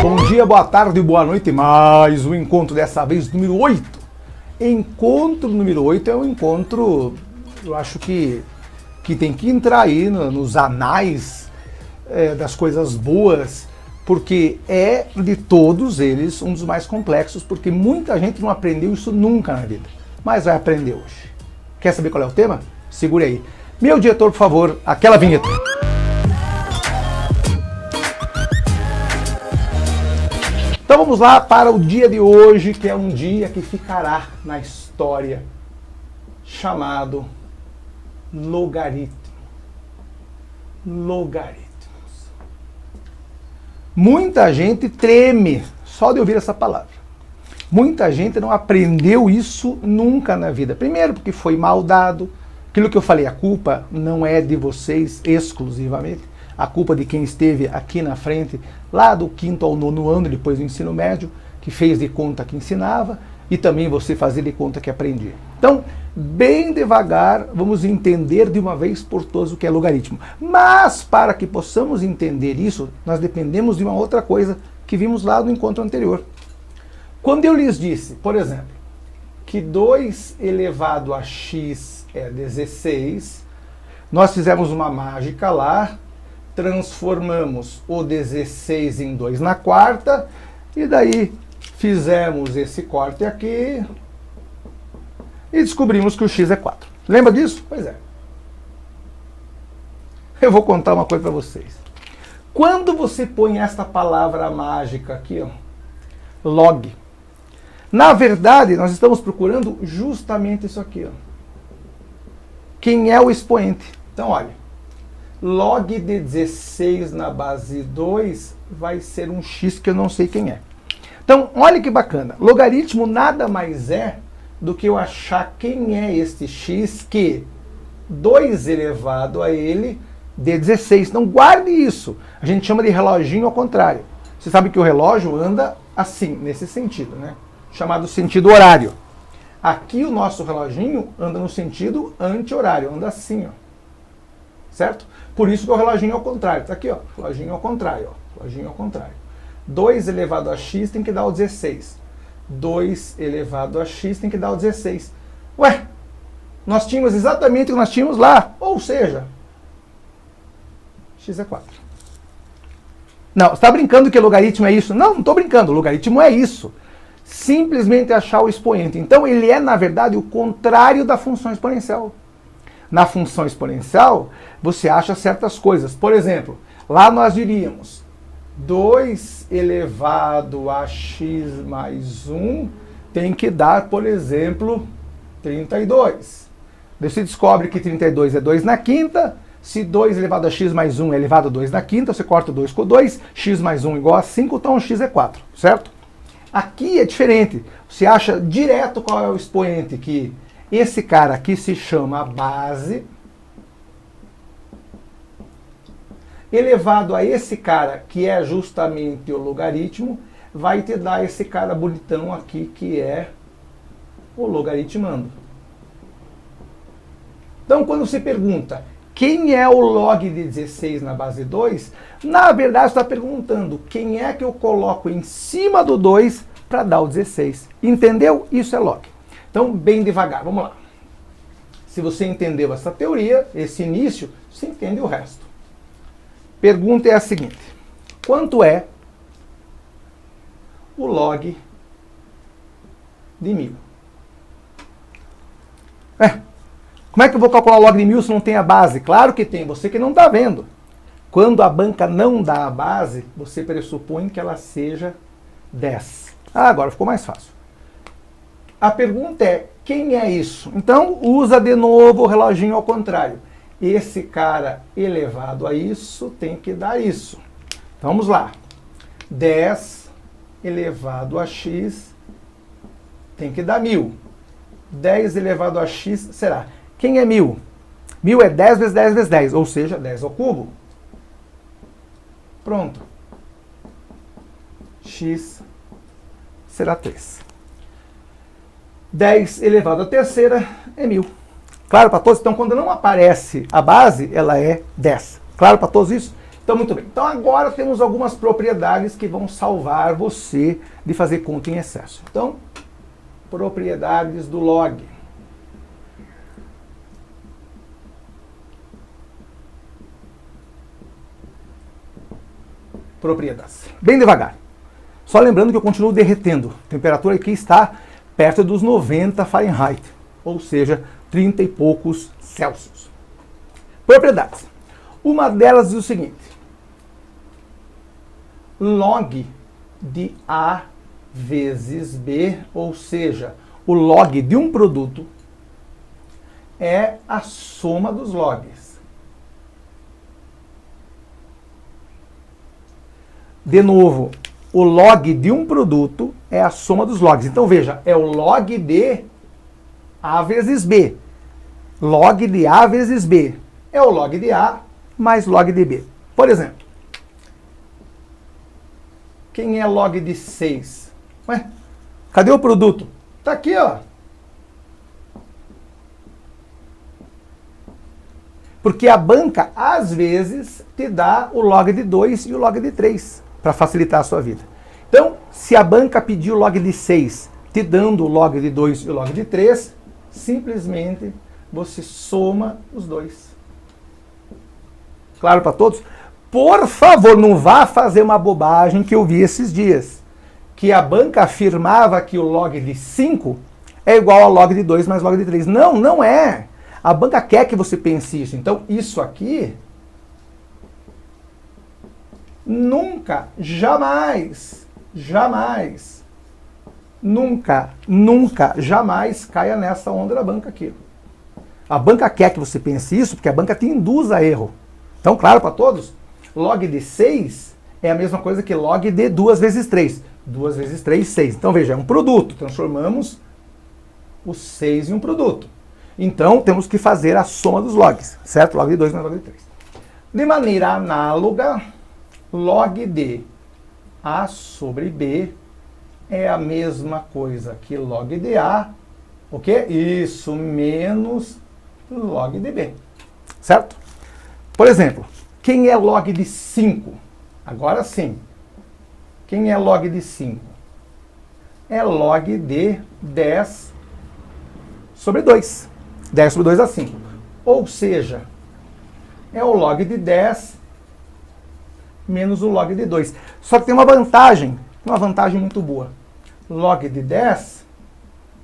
Bom dia, boa tarde, boa noite. Mais um encontro, dessa vez número 8. Encontro número 8 é um encontro, eu acho que tem que entrar aí nos anais das coisas boas, porque é de todos eles um dos mais complexos, porque muita gente não aprendeu isso nunca na vida, mas vai aprender hoje. Quer saber qual é o tema? Segure aí. Meu diretor, por favor, aquela vinheta. Então vamos lá para o dia de hoje, que é um dia que ficará na história, chamado logaritmo. Logaritmos. Muita gente treme só de ouvir essa palavra. Muita gente não aprendeu isso nunca na vida. Primeiro porque foi mal dado. Aquilo que eu falei, a culpa não é de vocês exclusivamente. A culpa de quem esteve aqui na frente, lá do 5º ao 9º ano, depois do ensino médio, que fez de conta que ensinava, e também você fazer de conta que aprendia. Então, bem devagar, vamos entender de uma vez por todas o que é logaritmo. Mas, para que possamos entender isso, nós dependemos de uma outra coisa que vimos lá no encontro anterior. Quando eu lhes disse, por exemplo, que 2 elevado a x é 16, nós fizemos uma mágica lá, transformamos o 16 em 2 na quarta, e daí fizemos esse corte aqui e descobrimos que o x é 4. Lembra disso? Pois é. Eu vou contar uma coisa para vocês. Quando você põe esta palavra mágica aqui, ó, log, na verdade nós estamos procurando justamente isso aqui, ó. Quem é o expoente? Então olha, log de 16 na base 2 vai ser um x que eu não sei quem é. Então, olha que bacana. Logaritmo nada mais é do que eu achar quem é este x que 2 elevado a ele de 16. Então, guarde isso. A gente chama de reloginho ao contrário. Você sabe que o relógio anda assim, nesse sentido, né? Chamado sentido horário. Aqui o nosso reloginho anda no sentido anti-horário, anda assim, ó. Certo? Por isso que o reloginho é ao contrário. Está aqui, ó. Reloginho ao contrário, ó. Reloginho ao contrário. 2 elevado a x tem que dar o 16. 2 elevado a x tem que dar o 16. Ué, nós tínhamos exatamente o que nós tínhamos lá. Ou seja, x é 4. Não, você está brincando que logaritmo é isso? Não, não estou brincando. Logaritmo é isso. Simplesmente achar o expoente. Então ele é, na verdade, o contrário da função exponencial. Na função exponencial, você acha certas coisas. Por exemplo, lá nós diríamos 2 elevado a x mais 1 tem que dar, por exemplo, 32. Daí você descobre que 32 é 2 na quinta. Se 2 elevado a x mais 1 é elevado a 2 na quinta, você corta 2 com 2, x mais 1 igual a 5, então x é 4, certo? Aqui é diferente. Você acha direto qual é o expoente, que esse cara aqui se chama base, elevado a esse cara, que é justamente o logaritmo, vai te dar esse cara bonitão aqui, que é o logaritmando. Então, quando você pergunta quem é o log de 16 na base 2, na verdade você está perguntando quem é que eu coloco em cima do 2 para dar o 16. Entendeu? Isso é log. Então, bem devagar, vamos lá. Se você entendeu essa teoria, esse início, você entende o resto. Pergunta é a seguinte: quanto é o log de 1000? Como é que eu vou calcular o log de 1000 se não tem a base? Claro que tem, você que não está vendo. Quando a banca não dá a base, você pressupõe que ela seja 10. Agora ficou mais fácil. A pergunta é, quem é isso? Então, usa de novo o reloginho ao contrário. Esse cara elevado a isso tem que dar isso. Então, vamos lá. 10 elevado a x tem que dar 1000. 10 elevado a x será. Quem é 1000? 1000 é 10 vezes 10 vezes 10, ou seja, 10 ao cubo. Pronto. X será 3. 10 elevado à terceira é 1000. Claro para todos? Então, quando não aparece a base, ela é 10. Claro para todos isso? Então, muito bem. Então, agora temos algumas propriedades que vão salvar você de fazer conta em excesso. Então, propriedades do log. Propriedades. Bem devagar. Só lembrando que eu continuo derretendo. A temperatura aqui está perto dos 90 Fahrenheit, ou seja, 30 e poucos Celsius. Propriedades. Uma delas diz o seguinte: log de A vezes B, ou seja, o log de um produto é a soma dos logs. De novo, o log de um produto é a soma dos logs. Então veja, é o log de A vezes B. Log de A vezes B é o log de A mais log de B. Por exemplo, quem é log de 6? Ué, cadê o produto? Está aqui, ó. Porque a banca, às vezes, te dá o log de 2 e o log de 3, para facilitar a sua vida. Então, se a banca pedir o log de 6, te dando o log de 2 e o log de 3, simplesmente você soma os dois. Claro para todos? Por favor, não vá fazer uma bobagem que eu vi esses dias. Que a banca afirmava que o log de 5 é igual ao log de 2 mais log de 3. Não, não é. A banca quer que você pense isso. Então, isso aqui nunca, jamais, jamais, nunca, jamais caia nessa onda da banca aqui. A banca quer que você pense isso porque a banca te induz a erro. Então, claro para todos, log de 6 é a mesma coisa que log de 2 vezes 3. 2 vezes 3, 6. Então, veja, é um produto. Transformamos o 6 em um produto. Então, temos que fazer a soma dos logs, certo? Log de 2 mais log de 3. De maneira análoga, log de A sobre B é a mesma coisa que log de A, o quê? Isso, menos log de B, certo? Por exemplo, quem é log de 5? Agora sim. Quem é log de 5? É log de 10 sobre 2. 10 sobre 2 dá 5. Ou seja, é o log de 10 menos o log de 2. Só que tem uma vantagem muito boa. Log de 10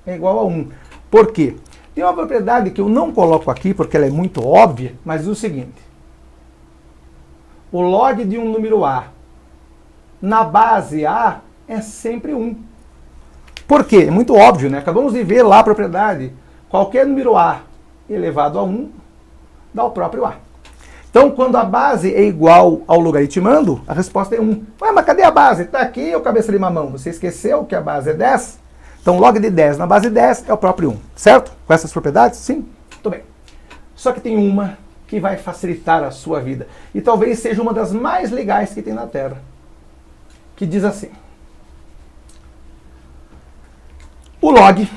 é igual a 1. Por quê? Tem uma propriedade que eu não coloco aqui porque ela é muito óbvia, mas é o seguinte. O log de um número A na base A é sempre 1. Por quê? É muito óbvio, né? Acabamos de ver lá a propriedade. Qualquer número A elevado a 1 dá o próprio A. Então, quando a base é igual ao logaritmando, a resposta é 1. Ué, mas cadê a base? Está aqui, o cabeça de mamão. Você esqueceu que a base é 10? Então, log de 10 na base 10 é o próprio 1. Certo? Com essas propriedades? Sim. Muito bem. Só que tem uma que vai facilitar a sua vida. E talvez seja uma das mais legais que tem na Terra. Que diz assim. O log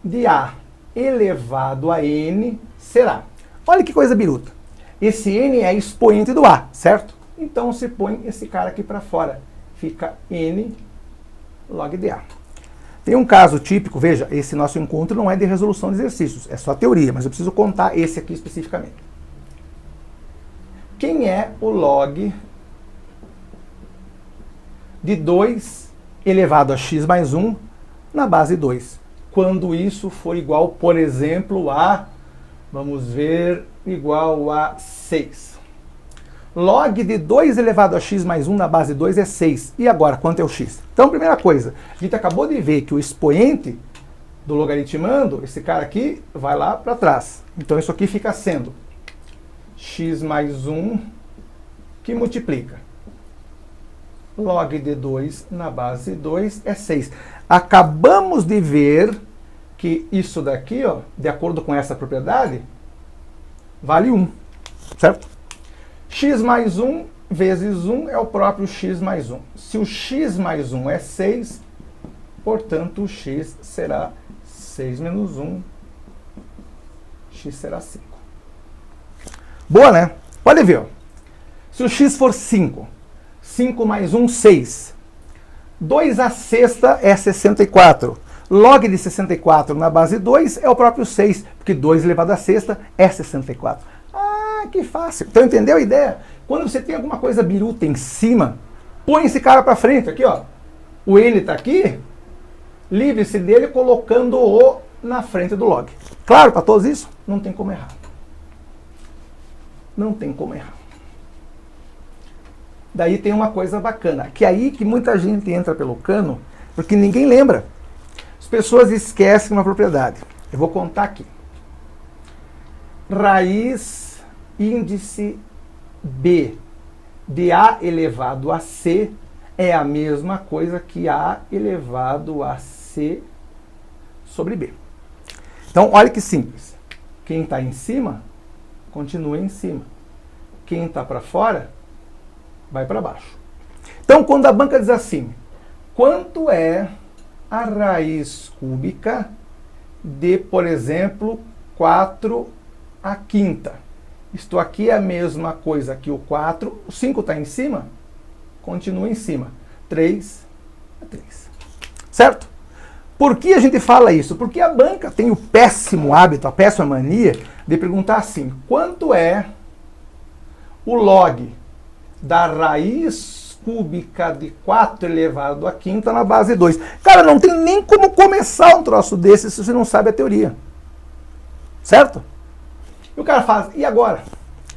de A elevado a N será. Olha que coisa biruta. Esse N é expoente do A, certo? Então se põe esse cara aqui para fora. Fica N log de A. Tem um caso típico, veja, esse nosso encontro não é de resolução de exercícios, é só teoria, mas eu preciso contar esse aqui especificamente. Quem é o log de 2 elevado a x mais 1 na base 2? Quando isso for igual, por exemplo, a, vamos ver, igual a 6. Log de 2 elevado a x mais 1 na base 2 é 6. E agora, quanto é o x? Então, primeira coisa, a gente acabou de ver que o expoente do logaritmando, esse cara aqui, vai lá para trás. Então, isso aqui fica sendo x mais 1 que multiplica. Log de 2 na base 2 é 6. Acabamos de ver que isso daqui, ó, de acordo com essa propriedade, vale 1, certo? X mais 1 vezes 1 é o próprio x mais 1. Se o x mais 1 é 6, portanto o x será 6 menos 1, x será 5. Boa, né? Pode ver, ó. Se o x for 5, 5 mais 1, 6. 2 à sexta é 64. Log de 64 na base 2 é o próprio 6, porque 2 elevado à sexta é 64. Ah, que fácil. Então entendeu a ideia? Quando você tem alguma coisa biruta em cima, põe esse cara para frente, aqui ó. O n está aqui, livre-se dele colocando-o na frente do log. Claro para todos isso? Não tem como errar. Não tem como errar. Daí tem uma coisa bacana, que é aí que muita gente entra pelo cano, porque ninguém lembra. As pessoas esquecem uma propriedade. Eu vou contar aqui. Raiz índice B de A elevado a C é a mesma coisa que A elevado a C sobre B. Então, olha que simples. Quem está em cima, continua em cima. Quem está para fora, vai para baixo. Então, quando a banca diz assim, quanto é a raiz cúbica de, por exemplo, 4 à quinta? Isto aqui é a mesma coisa que o 4. O 5 está em cima? Continua em cima. 3 é 3. Certo? Por que a gente fala isso? Porque a banca tem o péssimo hábito, a péssima mania de perguntar assim, quanto é o log da raiz cúbica de 4 elevado à quinta na base 2. Cara, não tem nem como começar um troço desse se você não sabe a teoria. Certo? E o cara faz, e agora?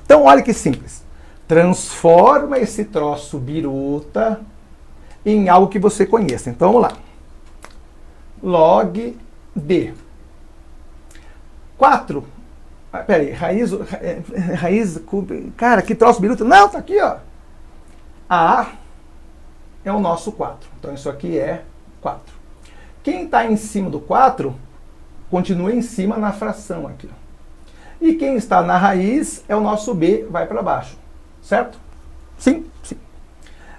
Então, olha que simples. Transforma esse troço biruta em algo que você conheça. Então, vamos lá. Log de 4. Peraí, raiz cúbica. Cara, que troço biruta. Não, tá aqui, ó. A é o nosso 4. Então, isso aqui é 4. Quem está em cima do 4, continua em cima na fração aqui. E quem está na raiz é o nosso B, vai para baixo. Certo? Sim, sim.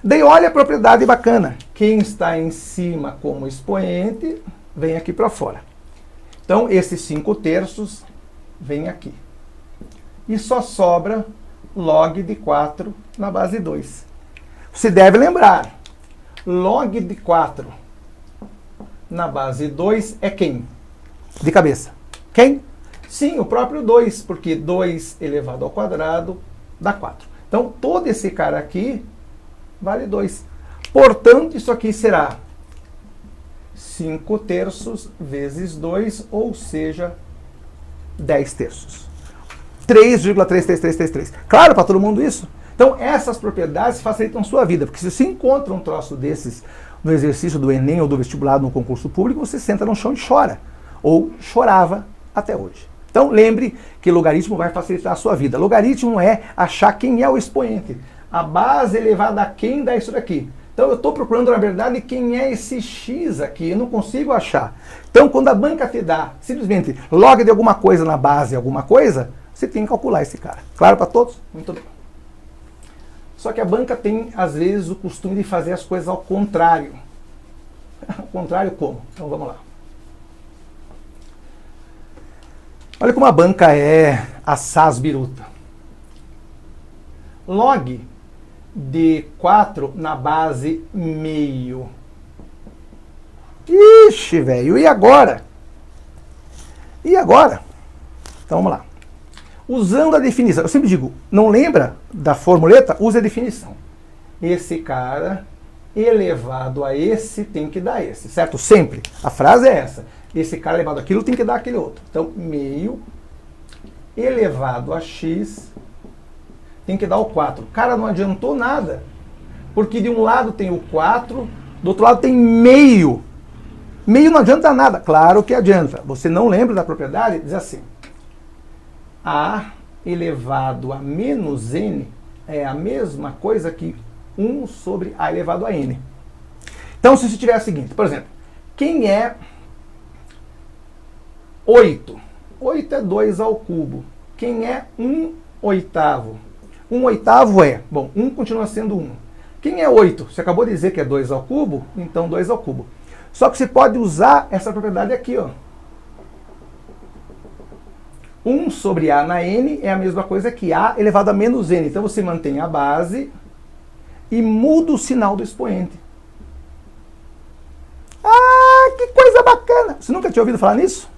Daí olha a propriedade bacana. Quem está em cima como expoente, vem aqui para fora. Então, esses 5/3 vem aqui. E só sobra log de 4 na base 2. Você deve lembrar, log de 4 na base 2 é quem? De cabeça. Quem? Sim, o próprio 2, porque 2 elevado ao quadrado dá 4. Então, todo esse cara aqui vale 2. Portanto, isso aqui será 5/3 vezes 2, ou seja, 10/3. 3,33333. Claro para todo mundo isso? Então, essas propriedades facilitam sua vida, porque se você encontra um troço desses no exercício do Enem ou do vestibular no concurso público, você senta no chão e chora. Ou chorava até hoje. Então, lembre que logaritmo vai facilitar a sua vida. Logaritmo é achar quem é o expoente. A base elevada a quem dá isso daqui. Então, eu estou procurando, na verdade, quem é esse x aqui. Eu não consigo achar. Então, quando a banca te dá simplesmente log de alguma coisa na base alguma coisa, você tem que calcular esse cara. Claro para todos? Muito bem. Só que a banca tem, às vezes, o costume de fazer as coisas ao contrário. Ao contrário como? Então, vamos lá. Olha como a banca é assaz biruta. Log de 4 na base meio. Ixi, velho, e agora? E agora? Então vamos lá. Usando a definição, eu sempre digo, não lembra da formuleta? Use a definição. Esse cara elevado a esse tem que dar esse, certo? Sempre. A frase é essa. Esse cara elevado àquilo tem que dar aquele outro. Então, meio elevado a x tem que dar o 4. Cara, não adiantou nada. Porque de um lado tem o 4, do outro lado tem meio. Meio não adianta nada. Claro que adianta. Você não lembra da propriedade? Diz assim. A elevado a menos n é a mesma coisa que 1 sobre a elevado a n. Então, se você tiver o seguinte, por exemplo, quem é 8? 8 é 2 ao cubo. Quem é 1/8? 1/8 é, bom, 1 continua sendo 1. Quem é 8? Você acabou de dizer que é 2 ao cubo, então 2 ao cubo. Só que você pode usar essa propriedade aqui, ó. 1 sobre A na N é a mesma coisa que A elevado a menos N. Então você mantém a base e muda o sinal do expoente. Ah, que coisa bacana! Você nunca tinha ouvido falar nisso?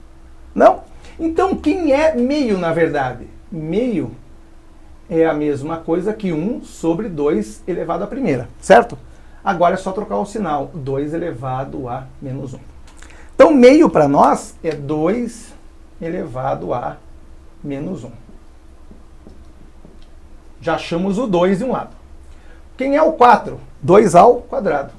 Não? Então quem é meio na verdade? Meio é a mesma coisa que 1 sobre 2 elevado à primeira, certo? Agora é só trocar o sinal, 2 elevado a menos 1. Então meio para nós é 2 elevado a menos 1. Já achamos o 2 de um lado. Quem é o 4? 2 ao quadrado.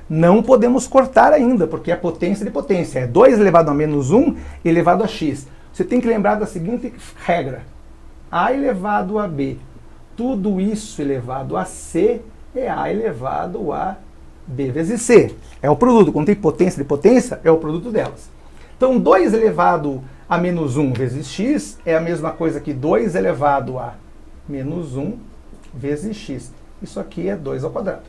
Não podemos cortar ainda, porque é potência de potência. É 2 elevado a menos 1 elevado a x. Você tem que lembrar da seguinte regra. A elevado a b. Tudo isso elevado a c é a elevado a b vezes c. É o produto. Quando tem potência de potência, é o produto delas. Então, 2 elevado a menos 1 vezes x é a mesma coisa que 2 elevado a menos 1 vezes x. Isso aqui é 2 ao quadrado.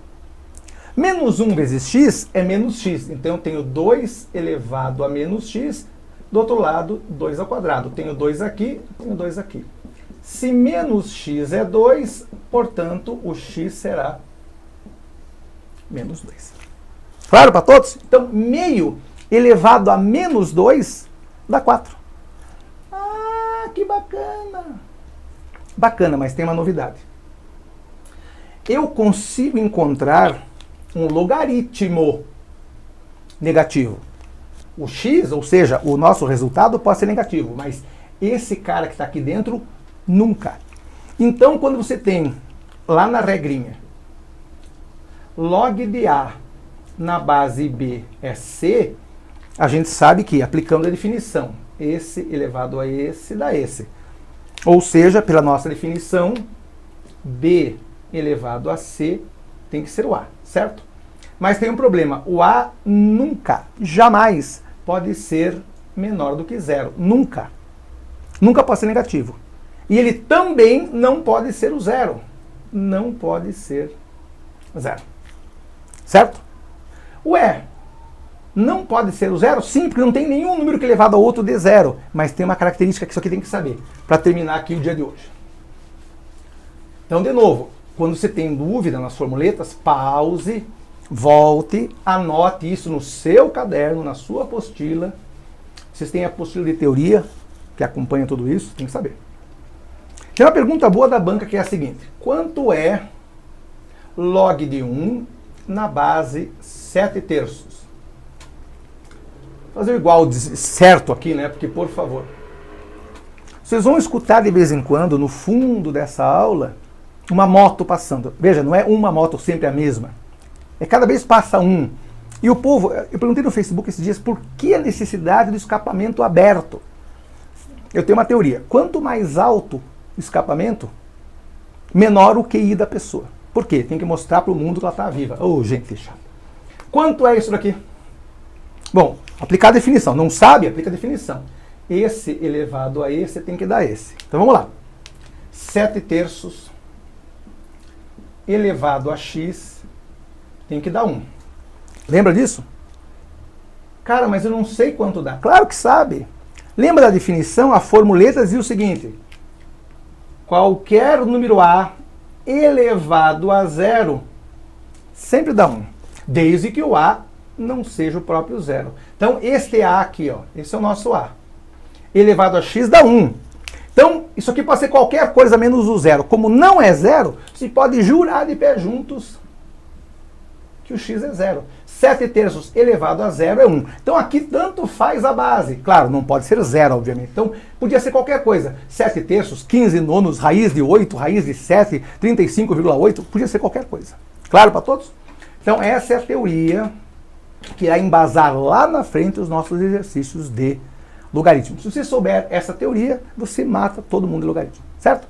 Menos 1 vezes x é menos x. Então, eu tenho 2 elevado a menos x. Do outro lado, 2 ao quadrado. Tenho 2 aqui, tenho 2 aqui. Se menos x é 2, portanto, o x será menos 2. Claro para todos? Então, meio elevado a menos 2 dá 4. Ah, que bacana! Bacana, mas tem uma novidade. Eu consigo encontrar um logaritmo negativo. O x, ou seja, o nosso resultado pode ser negativo, mas esse cara que está aqui dentro, nunca. Então, quando você tem lá na regrinha, log de A na base B é C, a gente sabe que, aplicando a definição, esse elevado a esse dá esse. Ou seja, pela nossa definição, B elevado a C tem que ser o A, certo? Mas tem um problema, o A nunca, jamais pode ser menor do que 0. Nunca. Nunca pode ser negativo. E ele também não pode ser o 0. Não pode ser 0. Certo? Ué, não pode ser o 0? Sim, porque não tem nenhum número que elevado ao outro dê 0. Mas tem uma característica que isso aqui tem que saber, para terminar aqui o dia de hoje. Então, de novo, quando você tem dúvida nas formuletas, pause, volte, anote isso no seu caderno, na sua apostila. Vocês têm a apostila de teoria, que acompanha tudo isso, tem que saber. Tem uma pergunta boa da banca que é a seguinte: quanto é log de 1 na base 7/3? Vou fazer igual certo aqui, né? Porque, por favor, vocês vão escutar de vez em quando, no fundo dessa aula, uma moto passando. Veja, não é uma moto sempre a mesma. É cada vez passa um. E o povo, eu perguntei no Facebook esses dias, por que a necessidade do escapamento aberto? Eu tenho uma teoria. Quanto mais alto o escapamento, menor o QI da pessoa. Por quê? Tem que mostrar para o mundo que ela está viva. Ô, gente chata. Quanto é isso daqui? Bom, aplicar a definição. Não sabe? Aplica a definição. Esse elevado a esse tem que dar esse. Então vamos lá. 7/3 elevado a x tem que dar 1. Lembra disso? Cara, mas eu não sei quanto dá. Claro que sabe. Lembra da definição? A formuleta dizia o seguinte: qualquer número A elevado a 0 sempre dá 1, desde que o A não seja o próprio 0. Então, este A aqui, ó, esse é o nosso A. Elevado a x dá 1. Então, isso aqui pode ser qualquer coisa menos o 0. Como não é 0, se pode jurar de pé juntos que o x é 0. 7/3 elevado a 0 é 1. Então aqui tanto faz a base. Claro, não pode ser 0, obviamente. Então podia ser qualquer coisa. 7/3, 15 nonos, raiz de 8, raiz de 7, 35,8. Podia ser qualquer coisa. Claro para todos? Então essa é a teoria que irá embasar lá na frente os nossos exercícios de logaritmo. Se você souber essa teoria, você mata todo mundo de logaritmo. Certo?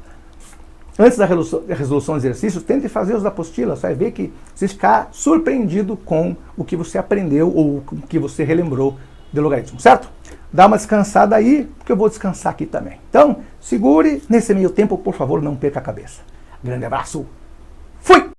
Antes da resolução de exercícios, tente fazer os da apostila. Você vai ver que você ficar surpreendido com o que você aprendeu ou o que você relembrou de logaritmo, certo? Dá uma descansada aí, porque eu vou descansar aqui também. Então, segure. Nesse meio tempo, por favor, não perca a cabeça. Grande abraço. Fui!